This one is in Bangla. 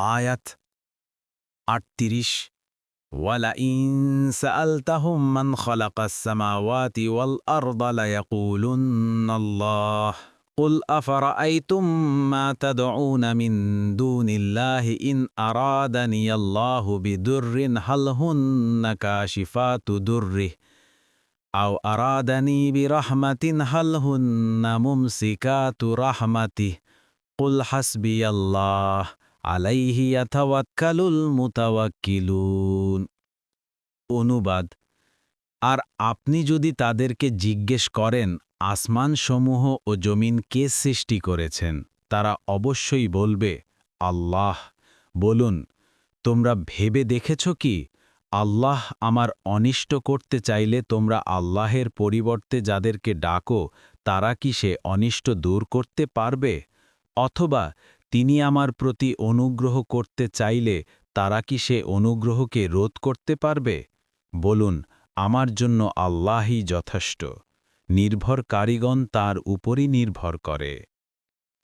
আয়াত ৩৮ ওয়ালাইন সাআলতাহুম মান খালাকাস সামাওয়াতি ওয়াল আরদা লায়াকুলুন্নাল্লাহ قل أفرأيتم ما تدعون من دون الله إن أرادني الله بضر هل هن كاشفات ضره أو أرادني برحمة هل هن ممسكات رحمته قل حسبي الله عليه يتوكل المتوكلون অনুবাদ আর আপনি যদি তাদেরকে জিজ্ঞেস করেন আসমানসমূহ ও জমিন কে সৃষ্টি করেছেন তারা অবশ্যই বলবে আল্লাহ। বলুন, তোমরা ভেবে দেখেছ কি আল্লাহ আমার অনিষ্ট করতে চাইলে তোমরা আল্লাহের পরিবর্তে যাদেরকে ডাকো তারা কি সে অনিষ্ট দূর করতে পারবে? অথবা তিনি আমার প্রতি অনুগ্রহ করতে চাইলে তারা কি সে অনুগ্রহকে রোধ করতে পারবে? বলুন, আমার জন্য আল্লাহই যথেষ্ট। নির্ভরকারীগণ তার উপরই নির্ভর করে।